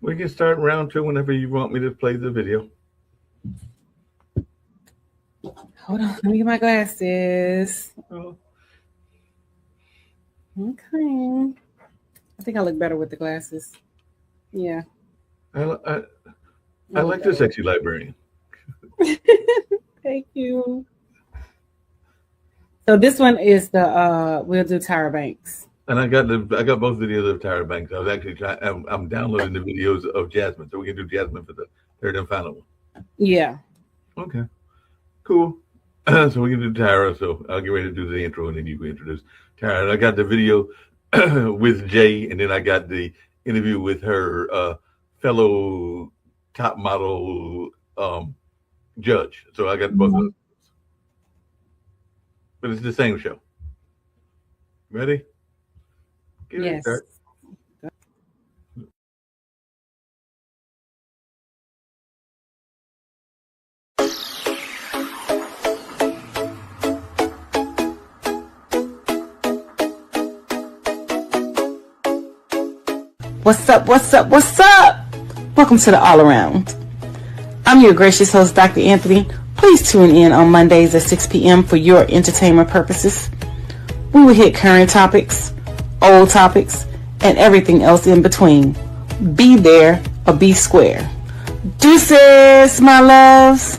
We can start round two whenever you want me to play the video. Hold on, let me get my glasses. Oh, Okay. I think I look better with the glasses. Yeah, I, I, I I look like the better. sexy librarian. Thank you. So this one is the we'll do Tyra Banks. And I got both videos of Tyra Banks. I was actually trying. I'm downloading the videos of Jasmine, so we can do Jasmine for the third and final one. Yeah. Okay, cool. So we can do Tyra. So I'll get ready to do the intro, and then you can introduce Tyra. And I got the video with Jay, and then I got the interview with her fellow top model judge. So I got both of Mhm. those, but it's the same show. Ready? Give it a Yes. start. What's up? What's up? What's up? Welcome to the All Around. I'm your gracious host, Dr. Anthony. Please tune in on Mondays at 6 p.m. for your entertainment purposes. We will hit current topics, old topics, and everything else in between. Be there or be square. Deuces, my loves.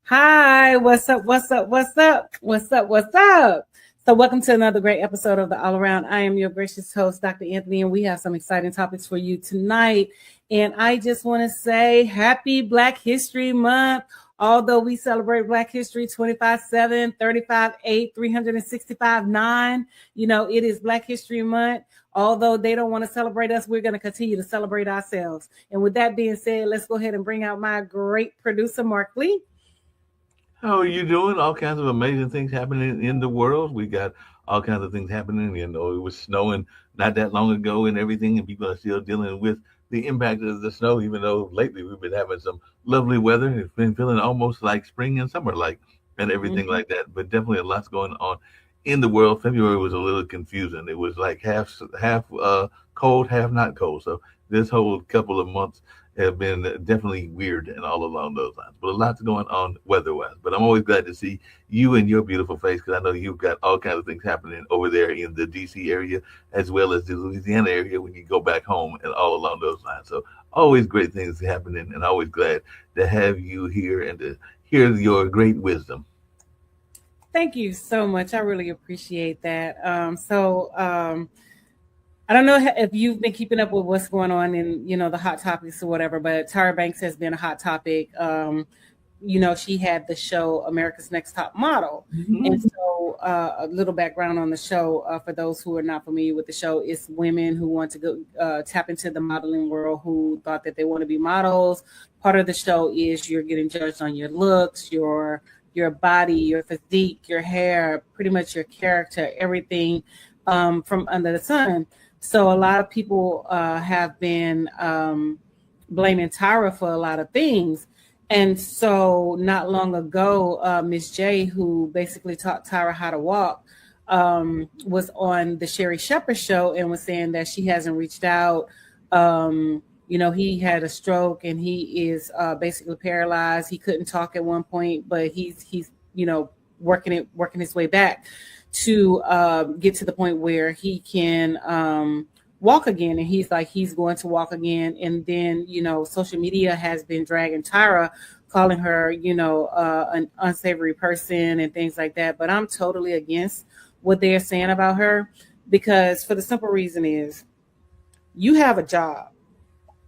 Hi, what's up? What's up? What's up? What's up? What's up? So, welcome to another great episode of the All Around. I am your gracious host, Dr. Anthony, and we have some exciting topics for you tonight. And I just want to say happy Black History Month. Although we celebrate Black History 25/7, 35/8, 365/9, it is Black History Month. Although they don't want to celebrate us, we're going to continue to celebrate ourselves. And with that being said, let's go ahead and bring out my great producer, Mark Lee. How are you doing? All kinds of amazing things happening in the world. We got all kinds of things happening. You know, it was snowing not that long ago and everything, and people are still dealing with the impact of the snow, even though lately we've been having some lovely weather. It's been feeling almost like spring and summer like and everything Mhm. like that. But definitely a lot's going on in the world. February was a little confusing. It was like half cold, half not cold. So this whole couple of months have been definitely weird and all along those lines. But a lot's going on weather-wise. But I'm always glad to see you and your beautiful face because I know you've got all kinds of things happening over there in the DC area as well as the Louisiana area when you go back home and all along those lines. So always great things happening and always glad to have you here and to hear your great wisdom. Thank you so much. I really appreciate that. I don't know if you've been keeping up with what's going on in, the hot topics or whatever, but Tyra Banks has been a hot topic. She had the show America's Next Top Model. And Mhm. so a little background on the show for those who are not familiar with the show is women who want to go tap into the modeling world who thought that they want to be models. Part of the show is you're getting judged on your looks, your body, your physique, your hair, pretty much your character, everything from under the sun. So a lot of people have been blaming Tyra for a lot of things. And so not long ago, Miss J, who basically taught Tyra how to walk, was on the Sherry Shepherd show and was saying that she hasn't reached out. He had a stroke and he is basically paralyzed. He couldn't talk at one point, but he's working his way back to get to the point where he can walk again. And he's like, he's going to walk again. And then, social media has been dragging Tyra, calling her, an unsavory person and things like that. But I'm totally against what they're saying about her because for the simple reason is you have a job.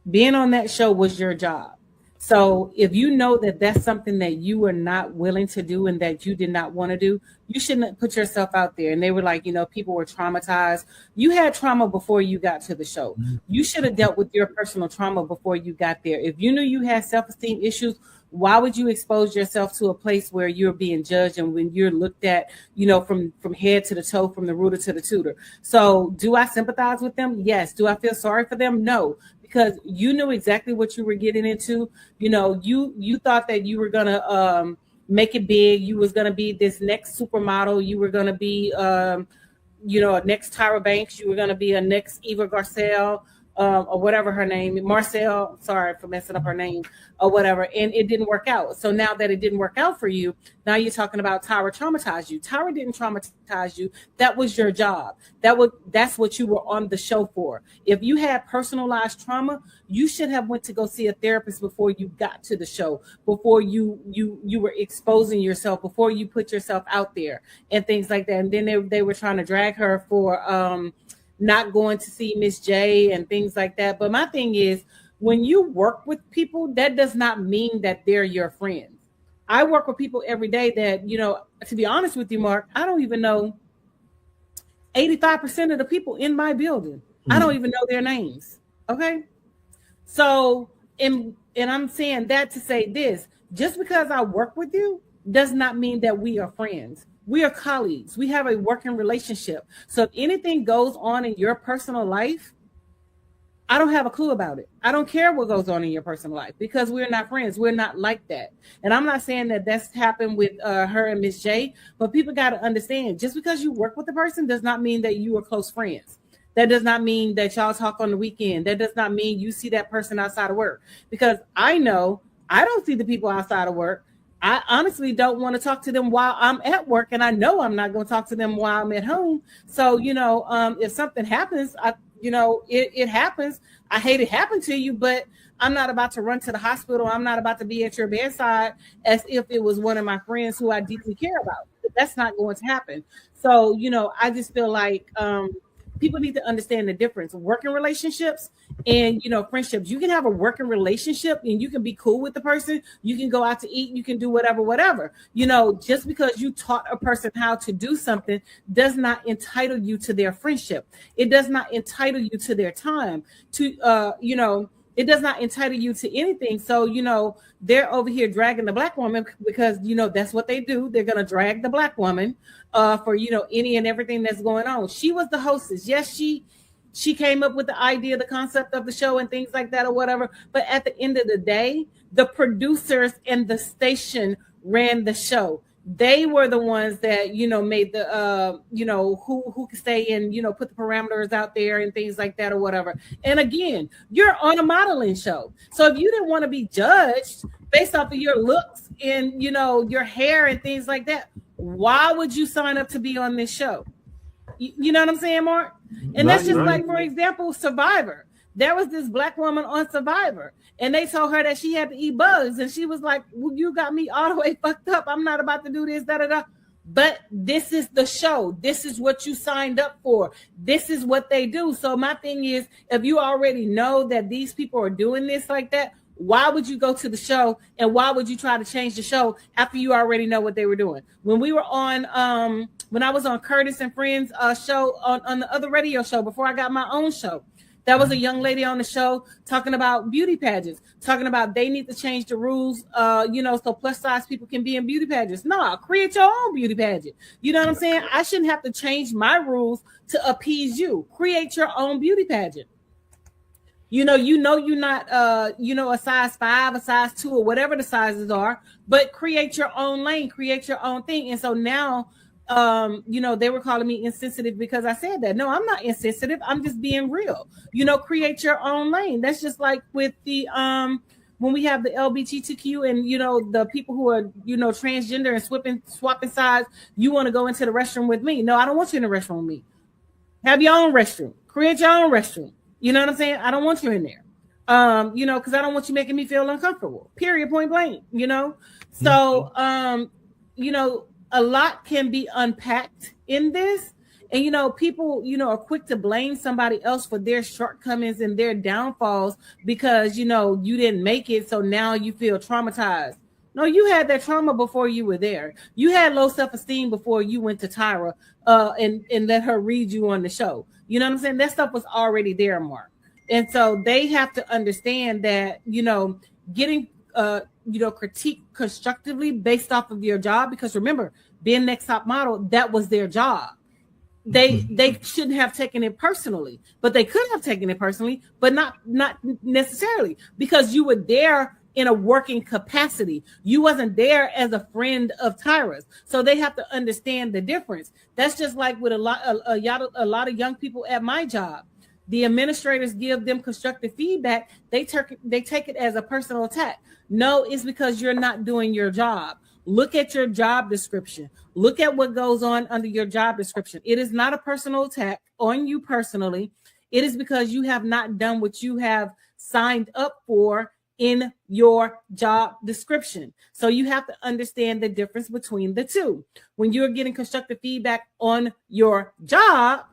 Being on that show was your job. So if you know that that's something that you are not willing to do and that you did not want to do, you shouldn't put yourself out there. And they were like, people were traumatized. You had trauma before you got to the show. You should have dealt with your personal trauma before you got there. If you knew you had self-esteem issues, why would you expose yourself to a place where you're being judged and when you're looked at, from head to the toe, from the rooter to the tutor? So do I sympathize with them? Yes. Do I feel sorry for them? No, because you knew exactly what you were getting into. You know, you thought that you were gonna make it big. You was gonna be this next supermodel. You were gonna be you know, a next Tyra Banks. You were gonna be a next Eva Garcelle. Or whatever her name, Marcel, sorry for messing up her name, or whatever, and it didn't work out. So now that it didn't work out for you, now you're talking about Tyra traumatized you. Tyra didn't traumatize you. That was your job. That's what you were on the show for. If you had personalized trauma, you should have went to go see a therapist before you got to the show, before you were exposing yourself, before you put yourself out there and things like that. And then they were trying to drag her for not going to see Miss J and things like that. But my thing is, when you work with people, that does not mean that they're your friends. I work with people every day that, you know, to be honest with you, Mark, I don't even know 85% of the people in my building. I don't even know their names. Okay. So, and I'm saying that to say this, just because I work with you does not mean that we are friends. We are colleagues. We have a working relationship. So if anything goes on in your personal life, I don't have a clue about it. I don't care what goes on in your personal life because we're not friends. We're not like that. And I'm not saying that that's happened with her and Miss J, but people got to understand, just because you work with a person does not mean that you are close friends. That does not mean that y'all talk on the weekend. That does not mean you see that person outside of work, because I know I don't see the people outside of work. I honestly don't want to talk to them while I'm at work, and I know I'm not going to talk to them while I'm at home. So, you know, if something happens, it happens. I hate it happened to you, but I'm not about to run to the hospital. I'm not about to be at your bedside as if it was one of my friends who I deeply care about. That's not going to happen. So, you know, I just feel like people need to understand the difference. Working relationships and, you know, friendships. You can have a working relationship and you can be cool with the person. You can go out to eat. You can do whatever. You know, just because you taught a person how to do something does not entitle you to their friendship. It does not entitle you to their time. It does not entitle you to anything. So, you know, they're over here dragging the black woman because, you know, that's what they do. They're going to drag the black woman for, you know, any and everything that's going on. She was the hostess. Yes, she came up with the idea, the concept of the show and things like that or whatever. But at the end of the day, the producers and the station ran the show. They were the ones that, you know, made the, who could stay and, you know, put the parameters out there and things like that or whatever. And again, you're on a modeling show. So if you didn't want to be judged based off of your looks and, you know, your hair and things like that, why would you sign up to be on this show? You know what I'm saying, Mark? And that's just like, for example, Survivor. There was this black woman on Survivor, and they told her that she had to eat bugs, and she was like, well, you got me all the way fucked up. I'm not about to do this, da-da-da. But this is the show. This is what you signed up for. This is what they do. So my thing is, if you already know that these people are doing this like that, why would you go to the show, and why would you try to change the show after you already know what they were doing? When we were on, when I was on Curtis and Friends show on the other radio show before I got my own show, there was a young lady on the show talking about beauty pageants, talking about they need to change the rules, so plus size people can be in beauty pageants. No, create your own beauty pageant. You know what I'm saying? I shouldn't have to change my rules to appease you. Create your own beauty pageant. You're not, a size 5, a size 2, or whatever the sizes are, but create your own lane, create your own thing. And so now, they were calling me insensitive because I said that. No, I'm not insensitive. I'm just being real. Create your own lane. That's just like with the, when we have the LGBTQ and, the people who are, transgender and swapping sides, you want to go into the restroom with me. No, I don't want you in the restroom with me. Have your own restroom. Create your own restroom. You know what I'm saying? I don't want you in there. Because I don't want you making me feel uncomfortable. Period, point blank, So, a lot can be unpacked in this. And, people, are quick to blame somebody else for their shortcomings and their downfalls because, you didn't make it. So now you feel traumatized. No, you had that trauma before you were there. You had low self-esteem before you went to Tyra and let her read you on the show. You know what I'm saying? That stuff was already there, Mark. And so they have to understand that, getting, critique constructively based off of your job. Because remember, being next top model, that was their job. they shouldn't have taken it personally, but they could have taken it personally, but not necessarily, because you were there in a working capacity. You wasn't there as a friend of Tyra's. So they have to understand the difference. That's just like with a lot of young people at my job. The administrators give them constructive feedback. They take it as a personal attack. No, it's because you're not doing your job. Look at your job description. Look at what goes on under your job description. It is not a personal attack on you personally. It is because you have not done what you have signed up for in your job description. So you have to understand the difference between the two. When you're getting constructive feedback on your job,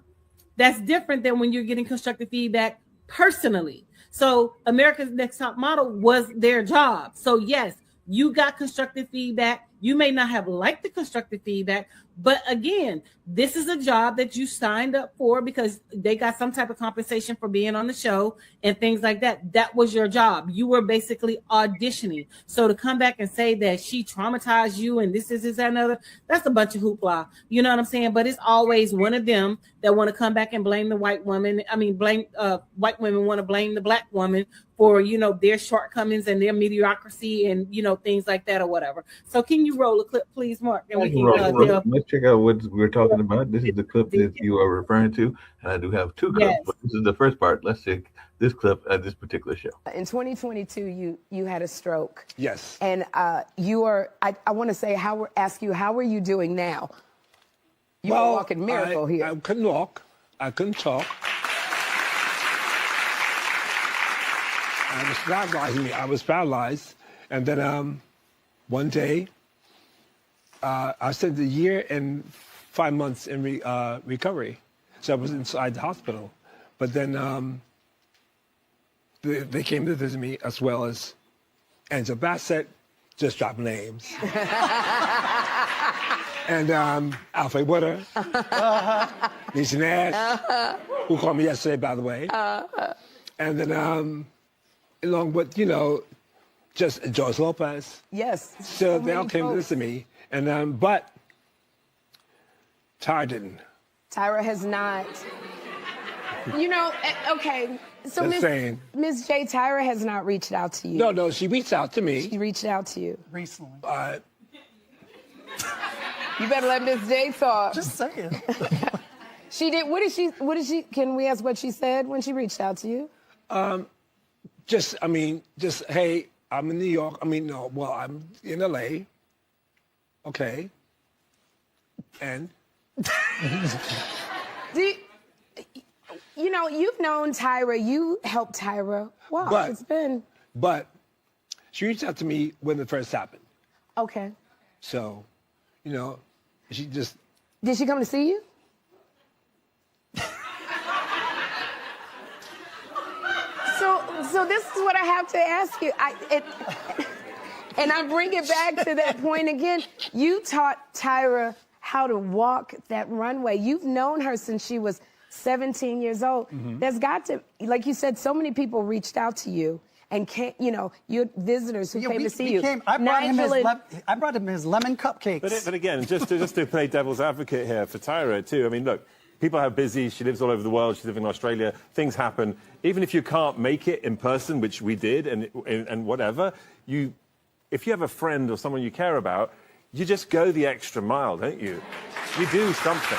that's different than when you're getting constructive feedback personally. So America's Next Top Model was their job. So yes, you got constructive feedback. You may not have liked the constructive feedback, but again, this is a job that you signed up for because they got some type of compensation for being on the show and things like that. That was your job. You were basically auditioning. So to come back and say that she traumatized you and this is another, that's a bunch of hoopla. You know what I'm saying? But it's always one of them that want to come back and blame the white woman. I mean, white women want to blame the black woman for, you know, their shortcomings and their mediocrity and, you know, things like that or whatever. So can you roll a clip, please, Mark? And we can let's check out what we're talking about. This is the clip that you are referring to, and I do have two clips, but this is the first part. Let's check this clip at this particular show. In 2022, you had a stroke. Yes. And you are. I want to say ask you how are you doing now? You are a walking miracle here. I couldn't walk. I couldn't talk. I was paralyzed, and then one day. I spent a year and 5 months in recovery. So I was inside the hospital. But then they came to visit me, as well as Angela Bassett, just drop names. And Alfred Witter, Niecy Nash, who called me yesterday, by the way. And then along with, you know, just George Lopez. Yes. So they all came to visit me. And but Tyra didn't. Tyra has not. You know, okay. So Miss J, Tyra has not reached out to you. No, she reached out to me. She reached out to you recently. You better let Miss J talk. Just saying. She did. What did she? Can we ask what she said when she reached out to you? Just hey, I'm in New York. I'm in LA. Okay. And? You know, you've known Tyra. You helped Tyra. Wow, it's been. But she reached out to me when it first happened. Okay. So, you know, she just. Did she come to see you? So this is what I have to ask you. And I bring it back to that point again. You taught Tyra how to walk that runway. You've known her since she was 17 years old. Mm-hmm. There's got to, like you said, so many people reached out to you and can't, you know, your visitors who came to see you. I brought him his lemon cupcakes. But again, just to play devil's advocate here for Tyra too. I mean, look, people are busy. She lives all over the world. She's living in Australia. Things happen. Even if you can't make it in person, which we did, and whatever, if you have a friend or someone you care about, you just go the extra mile, don't you? You do something.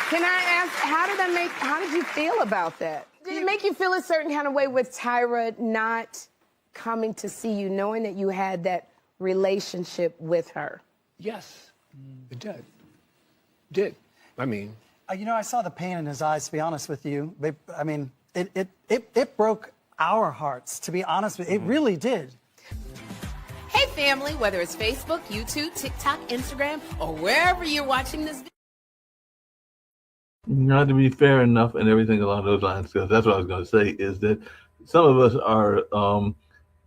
Can I ask, how did you feel about that? Did it make you feel a certain kind of way with Tyra not coming to see you, knowing that you had that relationship with her? Yes, it did. I mean, you know, I saw the pain in his eyes, to be honest with you. I mean, it broke our hearts, to be honest with you. It really did. Hey, family, whether it's Facebook, YouTube, TikTok, Instagram, or wherever you're watching this video. Not to be fair enough and everything along those lines, because that's what I was going to say, is that some of us are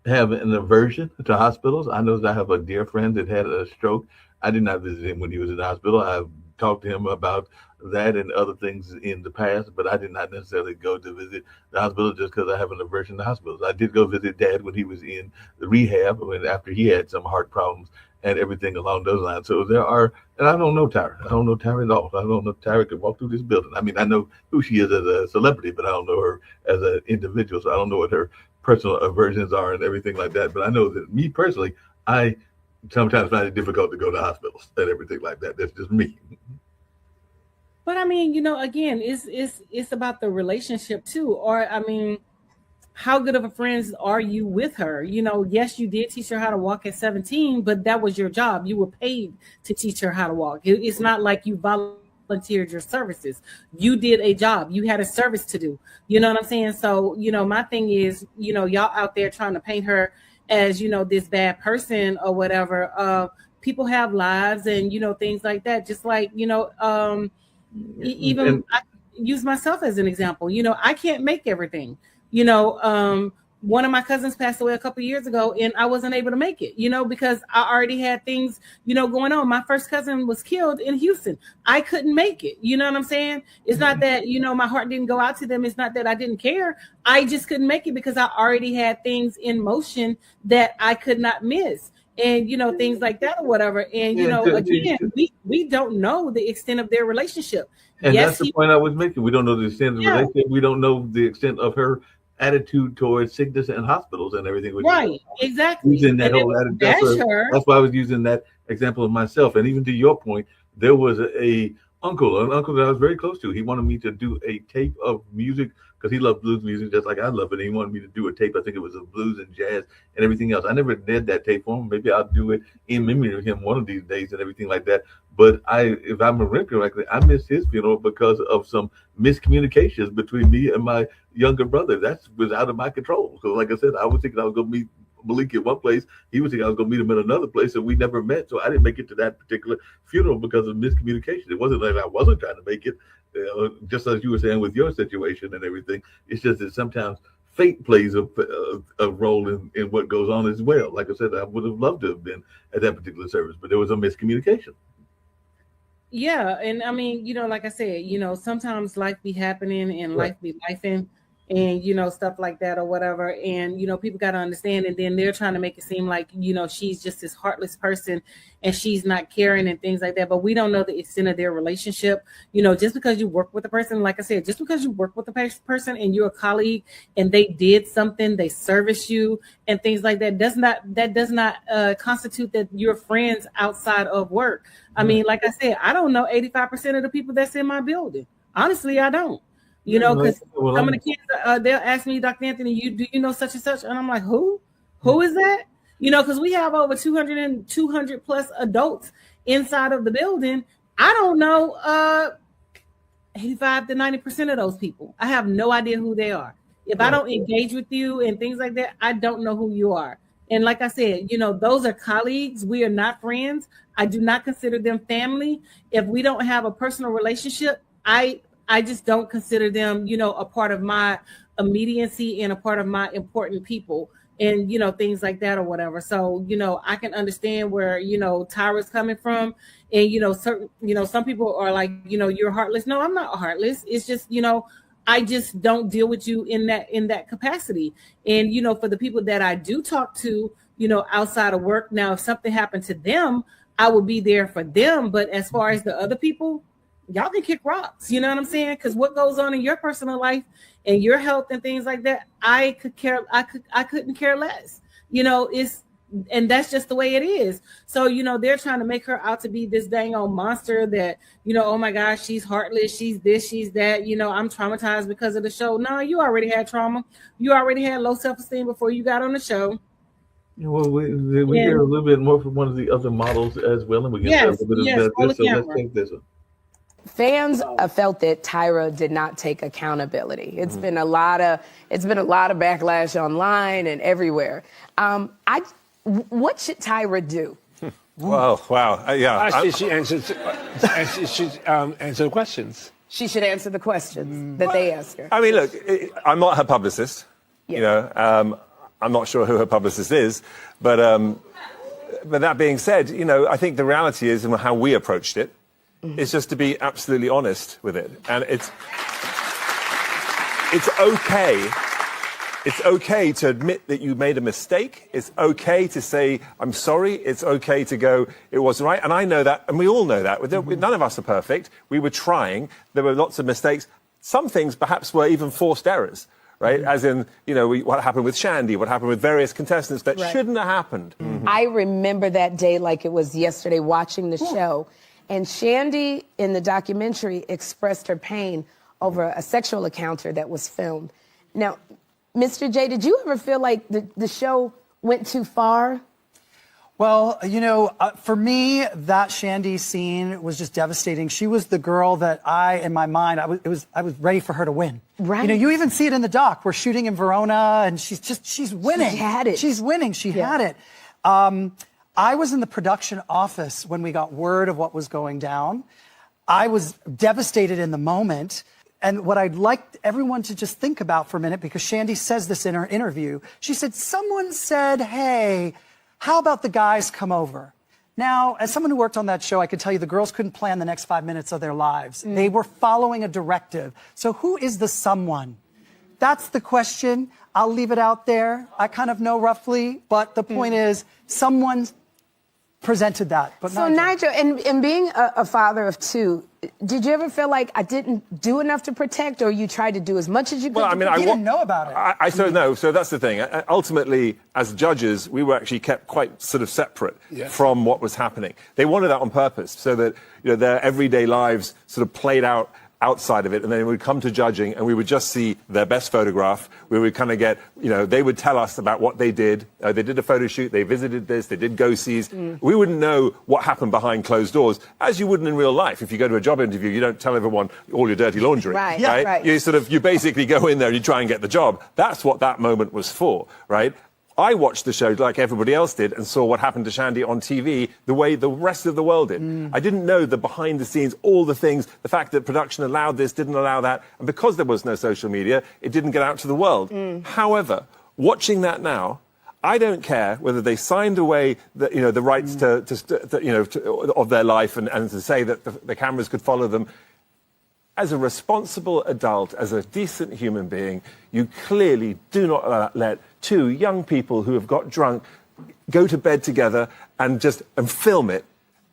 have an aversion to hospitals. I know that I have a dear friend that had a stroke. I did not visit him when he was in the hospital. I've talked to him about that and other things in the past, but I did not necessarily go to visit the hospital just because I have an aversion to hospitals. I did go visit Dad when he was in the rehab and after he had some heart problems and everything along those lines. So there are, and I don't know Tyra. I don't know Tyra at all. I don't know if Tyra could walk through this building. I mean, I know who she is as a celebrity, but I don't know her as an individual. So I don't know what her personal aversions are and everything like that. But I know that me personally, I sometimes find it difficult to go to hospitals and everything like that. That's just me. But I mean, again, it's about the relationship too. Or I mean, how good of a friends are you with her? Yes, you did teach her how to walk at 17, but that was your job. You were paid to teach her how to walk. It's not like you volunteered your services. You did a job. You had a service to do. You know what I'm saying? So, my thing is, y'all out there trying to paint her as, this bad person or whatever. People have lives and, things like that. Just like, I use myself as an example. I can't make everything. One of my cousins passed away a couple of years ago and I wasn't able to make it, because I already had things, going on. My first cousin was killed in Houston. I couldn't make it. You know what I'm saying? It's not that, my heart didn't go out to them. It's not that I didn't care. I just couldn't make it because I already had things in motion that I could not miss. And, things like that or whatever. And, again, we don't know the extent of their relationship. And that's the point I was making. We don't know the extent of the relationship. We don't know the extent of her attitude towards sickness and hospitals and everything. Right, exactly. Using that whole attitude. That's why I was using that example of myself. And even to your point, there was an uncle that I was very close to. He wanted me to do a tape of music because he loved blues music just like I love it. And he wanted me to do a tape. I think it was of blues and jazz and everything else. I never did that tape for him. Maybe I'll do it in memory of him one of these days and everything like that. But if I remember correctly, I missed his funeral because of some miscommunications between me and my younger brother. That was out of my control. So like I said, I was thinking I was going to meet Malik at one place. He was thinking I was going to meet him at another place, and we never met. So I didn't make it to that particular funeral because of miscommunication. It wasn't like I wasn't trying to make it, just as you were saying with your situation and everything. It's just that sometimes fate plays a role in what goes on as well. Like I said, I would have loved to have been at that particular service, but there was a miscommunication. Yeah, and I mean, like I said, sometimes life be happening and life be lifing and, stuff like that or whatever. And, people got to understand. And then they're trying to make it seem like, she's just this heartless person and she's not caring and things like that. But we don't know the extent of their relationship. Just because you work with a person, like I said, just because you work with a person and you're a colleague and they did something, they service you and things like that, does not constitute that you're friends outside of work. I mean, like I said, I don't know 85% of the people that's in my building. Honestly, I don't. Because some of the kids, they'll ask me, Dr. Anthony, do you know such and such? And I'm like, who? Who is that? Because we have over 200 plus adults inside of the building. I don't know 85 to 90% of those people. I have no idea who they are. If I don't engage with you and things like that, I don't know who you are. And like I said, those are colleagues. We are not friends. I do not consider them family. If we don't have a personal relationship, I just don't consider them, a part of my immediacy and a part of my important people and, things like that or whatever. So, I can understand where, Tyra's coming from and, certain, some people are like, you're heartless. No, I'm not heartless. It's just, I just don't deal with you in that capacity. And, for the people that I do talk to, outside of work, now, if something happened to them, I will be there for them. But as far as the other people, y'all can kick rocks. You know what I'm saying? Because what goes on in your personal life and your health and things like that, I couldn't care less. And that's just the way it is. So, they're trying to make her out to be this dang old monster that, oh my gosh, she's heartless, she's this, she's that, I'm traumatized because of the show. No, you already had trauma. You already had low self-esteem before you got on the show. Well, we hear a little bit more from one of the other models as well, and we can talk a bit about this. So let's take this one. Fans felt that Tyra did not take accountability. It's been a lot of backlash online and everywhere. What should Tyra do? Well, wow, yeah. Actually, she should answer questions. She should answer the questions that they ask her. I mean, look, I'm not her publicist. Yes. I'm not sure who her publicist is, but that being said, I think the reality is how we approached it is just to be absolutely honest with it. And it's okay. It's okay to admit that you made a mistake. It's okay to say, I'm sorry. It's okay to go, it wasn't right. And I know that, and we all know that. None of us are perfect. We were trying. There were lots of mistakes. Some things perhaps were even forced errors, right? As in, what happened with Shandy, what happened with various contestants that shouldn't have happened. I remember that day like it was yesterday, watching the show. And Shandy, in the documentary, expressed her pain over a sexual encounter that was filmed. Now, Mr. J, did you ever feel like the show went too far? Well, for me, that Shandy scene was just devastating. She was the girl that in my mind, I was ready for her to win. Right. You even see it in the doc. We're shooting in Verona, and she's winning. She had it. She's winning. She had it. I was in the production office when we got word of what was going down. I was devastated in the moment. And what I'd like everyone to just think about for a minute, because Shandy says this in her interview, she said, someone said, hey, how about the guys come over? Now, as someone who worked on that show, I can tell you the girls couldn't plan the next 5 minutes of their lives. They were following a directive. So who is the someone? That's the question. I'll leave it out there. I kind of know roughly, but the point is someone presented that. But so Nigel, and being a father of two, did you ever feel like I didn't do enough to protect, or you tried to do as much as you could? Well, you didn't know about it. I don't know. So that's the thing. Ultimately, as judges, we were actually kept quite sort of separate from what was happening. They wanted that on purpose, so that their everyday lives sort of played out outside of it, and then we would come to judging and we would just see their best photograph. We would kind of get, they would tell us about what they did. They did a photo shoot, they visited this, they did go-sees. We wouldn't know what happened behind closed doors, as you wouldn't in real life. If you go to a job interview, you don't tell everyone all your dirty laundry. Right, yeah, right. You basically go in there and you try and get the job. That's what that moment was for, right? I watched the show like everybody else did and saw what happened to Shandy on TV the way the rest of the world did. I didn't know the behind the scenes, all the things, the fact that production allowed this, didn't allow that. And because there was no social media, it didn't get out to the world. However, watching that now, I don't care whether they signed away the rights of their life and to say that the cameras could follow them. As a responsible adult, as a decent human being, you clearly do not let two young people who have got drunk go to bed together and film it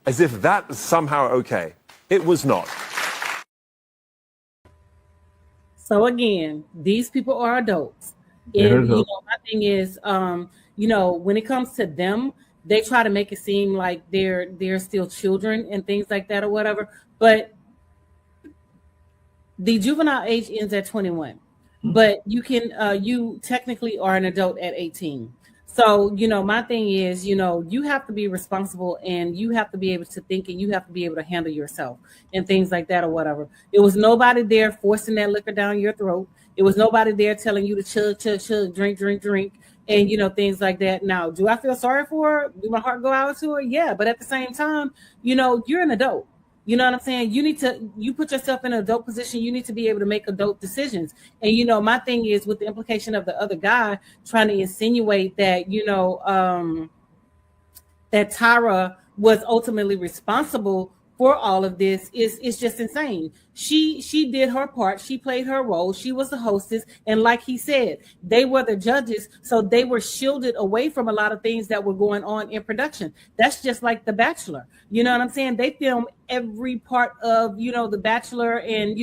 as if that is somehow okay. It was not. So again, these people are adults. And my thing is, when it comes to them, they try to make it seem like they're still children and things like that or whatever. But the juvenile age ends at 21, but you technically are an adult at 18. So, my thing is, you have to be responsible and you have to be able to think and you have to be able to handle yourself and things like that or whatever. It was nobody there forcing that liquor down your throat. It was nobody there telling you to chug, drink, and, things like that. Now, do I feel sorry for her? Do my heart go out to her? Yeah. But at the same time, you're an adult. You know what I'm saying? You put yourself in an adult position. You need to be able to make adult decisions. And, my thing is with the implication of the other guy trying to insinuate that, that Tyra was ultimately responsible for all of this is just insane. She did her part. She played her role. She was the hostess. And like he said, they were the judges. So they were shielded away from a lot of things that were going on in production. That's just like The Bachelor. You know what I'm saying? They film every part of, The Bachelor and,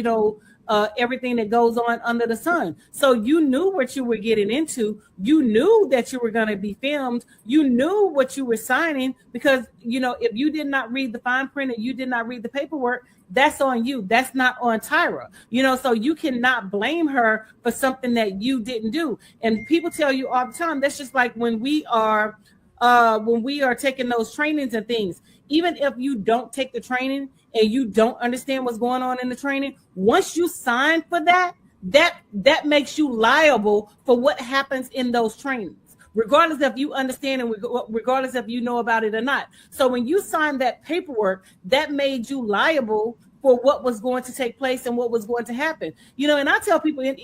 everything that goes on under the sun. So you knew what you were getting into. You knew that you were going to be filmed. You knew what you were signing because, if you did not read the fine print and you did not read the paperwork, that's on you. That's not on Tyra. So you cannot blame her for something that you didn't do. And people tell you all the time, that's just like when we are taking those trainings and things. Even if you don't take the training and you don't understand what's going on in the training, once you sign for that makes you liable for what happens in those trainings, regardless if you understand and regardless if you know about it or not. So when you signed that paperwork, that made you liable for what was going to take place and what was going to happen. And I tell people in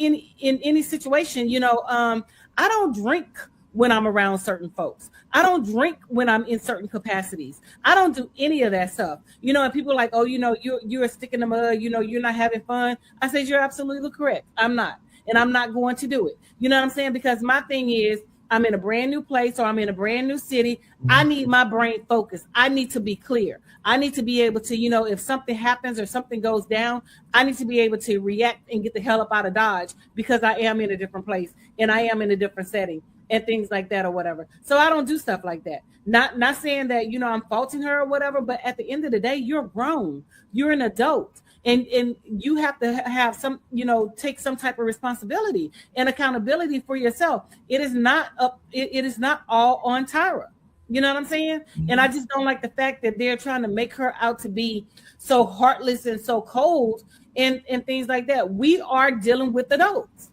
any situation, I don't drink when I'm around certain folks. I don't drink when I'm in certain capacities. I don't do any of that stuff. You know, and people are like, oh, you know, you're a stick in the mud, you know, you're not having fun. I said, you're absolutely correct. I'm not. And I'm not going to do it. You know what I'm saying? Because my thing is, I'm in a brand new place or I'm in a brand new city. I need my brain focused. I need to be clear. I need to be able to, you know, if something happens or something goes down, I need to be able to react and get the hell up out of Dodge because I am in a different place and I am in a different setting and things like that or whatever. So I don't do stuff like that. Not saying that, you know, I'm faulting her or whatever, but at the end of the day, you're grown. You're an adult. And you have to have some, you know, take some type of responsibility and accountability for yourself. It is not it is not all on Tyra. You know what I'm saying? And I just don't like the fact that they're trying to make her out to be so heartless and so cold and things like that. We are dealing with adults.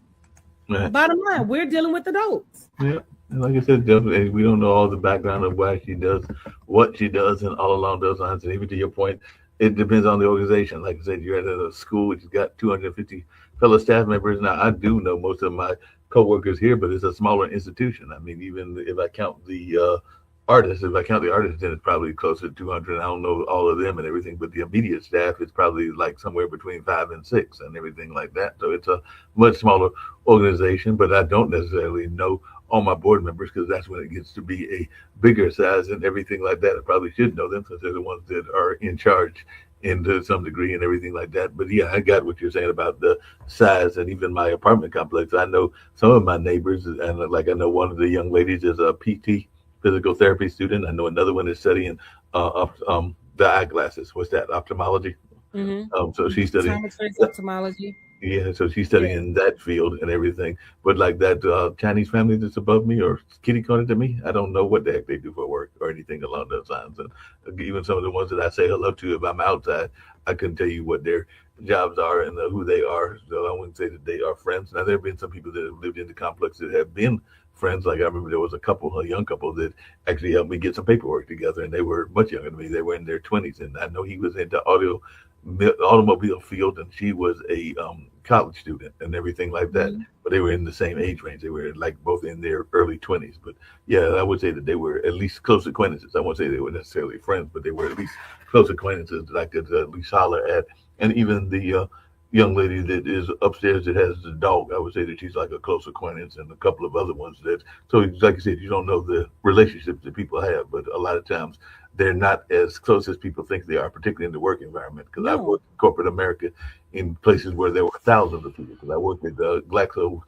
Right. Bottom line, we're dealing with adults. Yeah. And like I said, definitely, we don't know all the background of why she does what she does and all along those lines. And even to your point, it depends on the organization. Like I said, you're at a school which has got 250 fellow staff members. Now, I do know most of my coworkers here, but it's a smaller institution. I mean, even if I count the artists, then it's probably closer to 200. I don't know all of them and everything, but the immediate staff is probably like somewhere between 5 and 6 and everything like that. So it's a much smaller organization, but I don't necessarily know all my board members because that's when it gets to be a bigger size and everything like that. I probably should know them because they're the ones that are in charge to some degree and everything like that. But yeah, I got what you're saying about the size and even my apartment complex. I know some of my neighbors, and like I know one of the young ladies is a PT, physical therapy student. I know another one is studying the eyeglasses. What's that? Ophthalmology. Mm-hmm. So she's studying ophthalmology. Yeah, so she's studying in that field and everything. But like that Chinese family that's above me or kitty corner to me, I don't know what the heck they do for work or anything along those lines. And even some of the ones that I say hello to if I'm outside, I couldn't tell you what their jobs are and who they are. So I wouldn't say that they are friends. Now, there have been some people that have lived in the complex that have been friends. Like I remember there was a young couple that actually helped me get some paperwork together, and they were much younger than me. They were in their 20s, and I know he was into automobile field, and she was a college student and everything like that. But they were in the same age range. They were like both in their early 20s. But yeah, I would say that they were at least close acquaintances. I won't say they were necessarily friends, but they were at least close acquaintances that I could at least holler at. And even the young lady that is upstairs that has the dog, I would say that she's like a close acquaintance, and a couple of other ones that, so like I said, you don't know the relationships that people have, but a lot of times they're not as close as people think they are, particularly in the work environment. Because I worked in corporate America in places where there were thousands of people. Because I worked at Glaxo,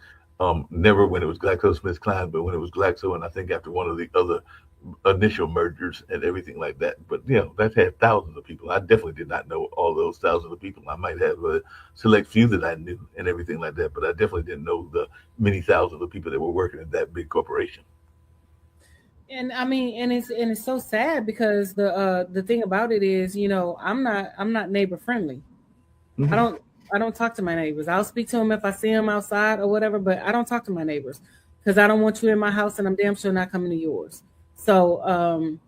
never when it was GlaxoSmithKline, but when it was Glaxo, and I think after one of the other initial mergers and everything like that. But you know, that had thousands of people. I definitely did not know all those thousands of people. I might have a select few that I knew and everything like that, but I definitely didn't know the many thousands of people that were working in that big corporation. And I mean, and it's so sad because the thing about it is, you know, I'm not neighbor friendly. Mm-hmm. I don't talk to my neighbors. I'll speak to them if I see them outside or whatever, but I don't talk to my neighbors because I don't want you in my house, and I'm damn sure not coming to yours. So,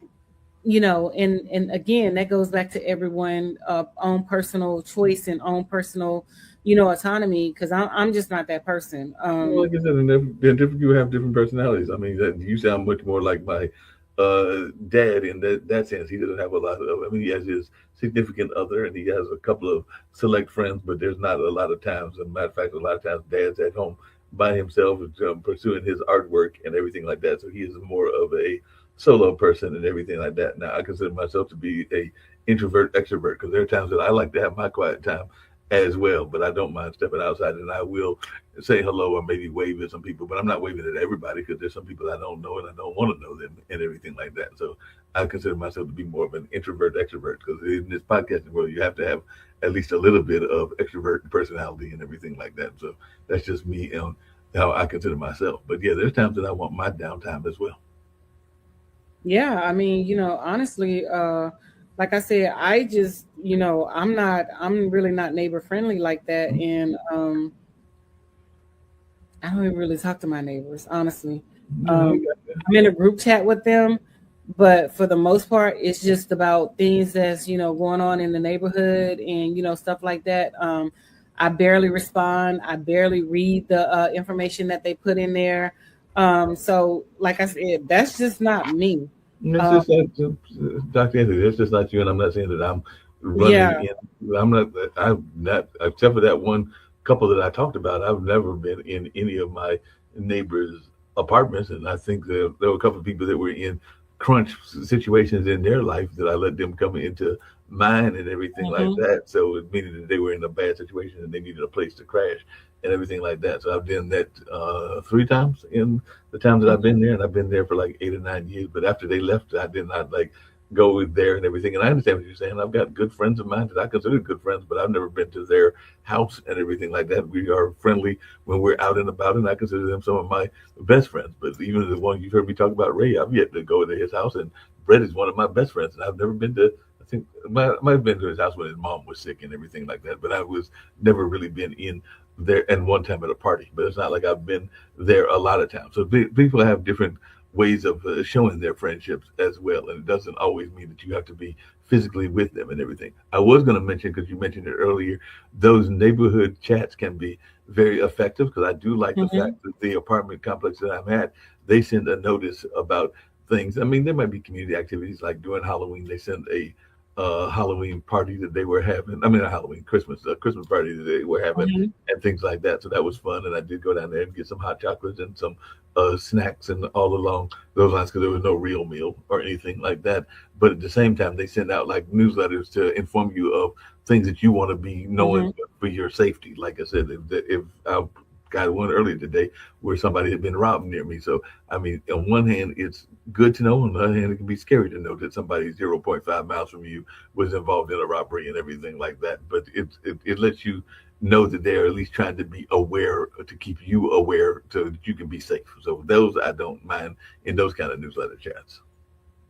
you know, and again, that goes back to everyone own personal choice and own personal, you know, autonomy, because I'm just not that person. Well, like I said, and different people have different personalities. I mean, you sound much more like my dad in that sense. He doesn't have a lot of, I mean, he has his significant other and he has a couple of select friends, but there's not a lot of times. As a matter of fact, a lot of times dad's at home by himself, pursuing his artwork and everything like that. So he is more of a solo person and everything like that. Now, I consider myself to be a introvert extrovert because there are times that I like to have my quiet time as well, but I don't mind stepping outside, and I will say hello or maybe wave at some people, but I'm not waving at everybody because there's some people I don't know and I don't want to know them and everything like that. So I consider myself to be more of an introvert extrovert because in this podcasting world, you have to have at least a little bit of extrovert personality and everything like that. So that's just me and how I consider myself. But yeah, there's times that I want my downtime as well. Yeah, I mean, you know, honestly, like I said, I just, you know, I'm really not neighbor friendly like that. And I don't even really talk to my neighbors, honestly. I'm in a group chat with them, but for the most part, it's just about things that's, you know, going on in the neighborhood and, you know, stuff like that. I barely respond. I barely read the information that they put in there. So like I said, that's just not me. It's Um, just like Dr. Anthony. That's just not you, and I'm not saying that I'm yeah. running in. I'm not. I'm not. Except for that one couple that I talked about, I've never been in any of my neighbors' apartments, and I think there were a couple of people that were in crunch situations in their life that I let them come into mine and everything like Mhm. that. So it meaning that they were in a bad situation and they needed a place to crash and everything like that. So I've done that 3 times in the times that I've been there, and I've been there for like 8 or 9 years. But after they left, I did not like go there and everything. And I understand what you're saying. I've got good friends of mine that I consider good friends, but I've never been to their house and everything like that. We are friendly when we're out and about, and I consider them some of my best friends. But even the one you've heard me talk about, Ray, I've yet to go to his house, and Brett is one of my best friends, and I've never been to. I think I might have been to his house when his mom was sick and everything like that, but I was never really been in there and one time at a party. But it's not like I've been there a lot of times. So people have different ways of showing their friendships as well, and it doesn't always mean that you have to be physically with them and everything. I was going to mention, because you mentioned it earlier, those neighborhood chats can be very effective, because I do like the Mhm. fact that the apartment complex that I'm at, they send a notice about things. I mean, there might be community activities like during Halloween, they send a Halloween party that they were having. I mean, a Halloween, Christmas, a Christmas party that they were having, Mhm. and things like that. So that was fun, and I did go down there and get some hot chocolates and some snacks and all along those lines, because there was no real meal or anything like that. But at the same time, they send out like newsletters to inform you of things that you want to be knowing Mhm. for your safety. Like I said, if I got one earlier today where somebody had been robbed near me. So I mean, on one hand, it's good to know. On the other hand, it can be scary to know that somebody 0.5 miles from you was involved in a robbery and everything like that. But it lets you know that they're at least trying to be aware, to keep you aware, so that you can be safe. So those I don't mind in those kind of newsletter chats.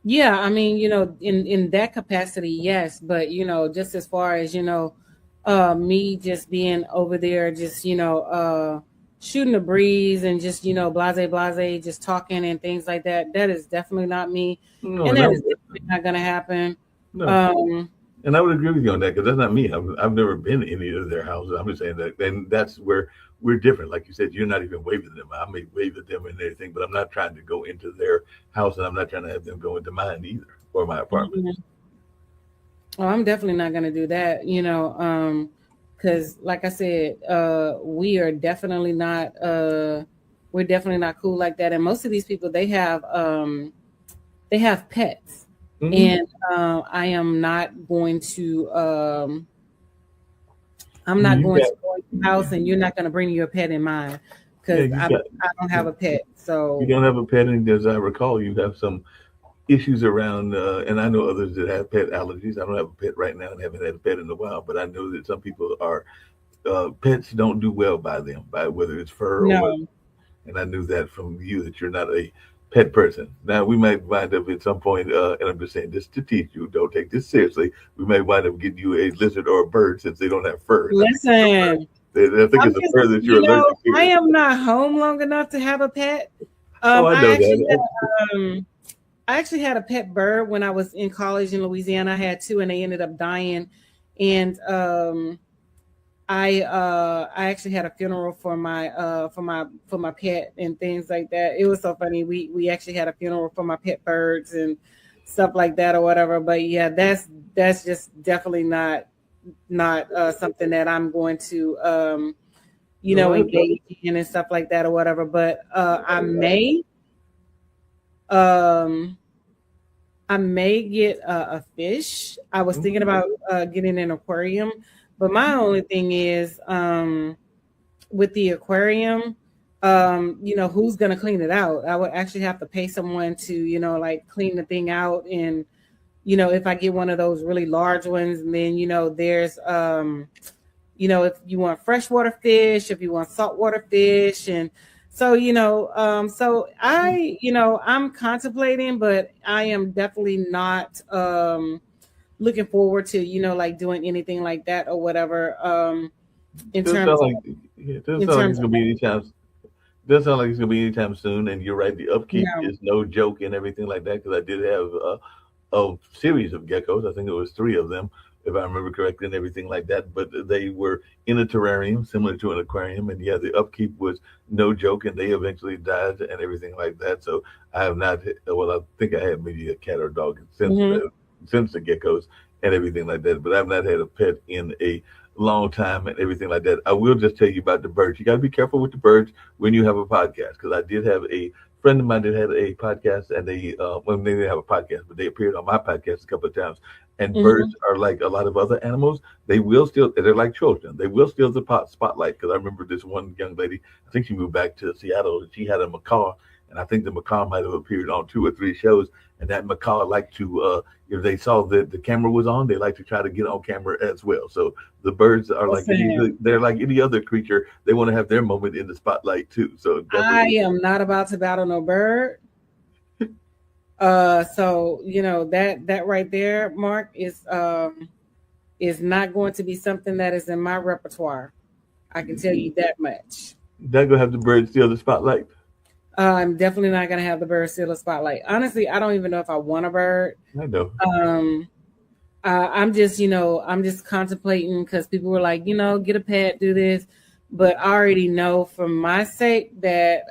Yeah, I mean, in that capacity, yes, but just as far as me just being over there, just shooting the breeze and just blase blase, just talking and things like that. That is definitely not me, No, and and I that is would, definitely not going to happen. no, Um, and I would agree with you on that, because that's not me. I've never been in any of their houses. I'm just saying that, and that's where we're different. Like you said, you're not even waving at them. I may wave at them and everything, but I'm not trying to go into their house, and I'm not trying to have them go into mine either, or my apartment. mhm. Oh, I'm definitely not going to do that. Because like I said, we're definitely not cool like that. And most of these people, they have pets, Hmm. and I am not going to I'm not You going got, to go in your house, and you're not going to bring your pet in mine yeah, because I don't have a pet. you So don't have a pet, and as I recall, you have some issues around, and I know others that have pet allergies. I don't have a pet right now and haven't had a pet in a while, but I know that some people are pets don't do well by them, by whether it's fur or what. no, And I knew that from you, that you're not a pet person. Now we might wind up at some point, and I'm just saying this to teach you. Don't take this seriously. We may wind up getting you a lizard or a bird, since they don't have fur. And I think it's a fur. listen. I think I'm it's a just, fur that you're allergic I to. am not home long enough to have a pet. Oh, I I know actually that. um, I actually had a pet bird when I was in college in Louisiana. I had two, and they ended up dying. And I actually had a funeral for my pet and things like that. It was so funny. We actually had a funeral for my pet birds and stuff like that or whatever. But yeah, that's just definitely not something that I'm going to No, engage in and stuff like that or whatever. But um I may get a fish. I was thinking about getting an aquarium, but my only thing is with the aquarium, who's gonna clean it out? I would actually have to pay someone to, like clean the thing out. And if I get one of those really large ones, and then there's if you want freshwater fish, if you want saltwater fish, and so I'm contemplating, but I am definitely not looking forward to like doing anything like that or whatever. In doesn't sound terms of like, yeah, it doesn't in sound like terms it's of gonna be anytime. Doesn't sound like it's gonna be anytime soon. And you're right, the upkeep no. is no joke and everything like that. Because I did have a series of geckos. I think it was 3 of them if I remember correctly, and everything like that. But they were in a terrarium, similar to an aquarium, and yeah, the upkeep was no joke, and they eventually died and everything like that. So I have not. Well, I think I had maybe a cat or dog since the geckos and everything like that, but I've not had a pet in a long time and everything like that. I will just tell you about the birds. You got to be careful with the birds when you have a podcast, because I did have a friend of mine that had a podcast, and they well, they didn't have a podcast, but they appeared on my podcast a couple of times. And birds are like a lot of other animals. They're like children. They will steal the spotlight. Because I remember this one young lady, I think she moved back to Seattle, and she had a macaw, and I think the macaw might have appeared on 2 or 3 shows. And that macaw liked to, if they saw that the camera was on, they like to try to get on camera as well. So the birds are they're like any other creature. They want to have their moment in the spotlight too. So I am not about to battle no bird. So that right there, Mark, is not going to be something that is in my repertoire. I can tell you that much. Not gonna have the bird steal the spotlight. I'm definitely not gonna have the bird steal the spotlight. Honestly, I don't even know if I want a bird. I know. I'm just contemplating, because people were like, get a pet, do this, but I already know for my sake that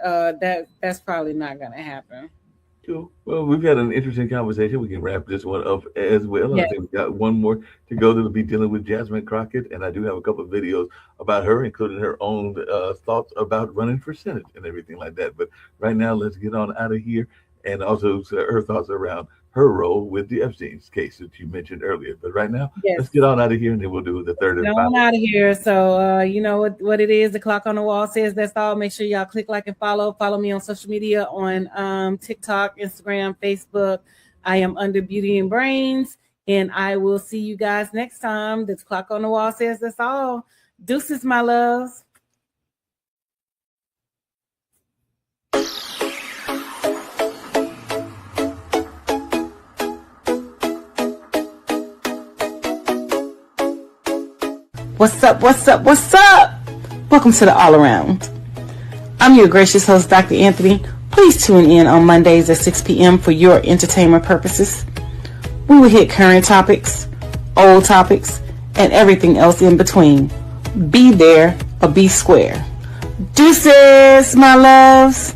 that's probably not gonna happen. Cool. Well, we've had an interesting conversation. We can wrap this one up as well. Yes. I think we've got one more to go that'll be dealing with Jasmine Crockett, and I do have a couple of videos about her, including her own thoughts about running for Senate and everything like that. But right now, let's get on out of here, and also her thoughts around her role with the Epstein case that you mentioned earlier. But right now, let's get on out of here, and then we'll do the third and final. Get on out of here. So you know what it is. The clock on the wall says that's all. Make sure y'all click like and follow. Follow me on social media on TikTok, Instagram, Facebook. I am under Beauty and Brains, and I will see you guys next time. The clock on the wall says that's all. Deuces, my loves. What's up? What's up? What's up? Welcome to the All Around. I'm your gracious host, Dr. Anthony. Please tune in on Mondays at 6 p.m. for your entertainment purposes. We will hit current topics, old topics, and everything else in between. Be there or be square. Deuces, my loves.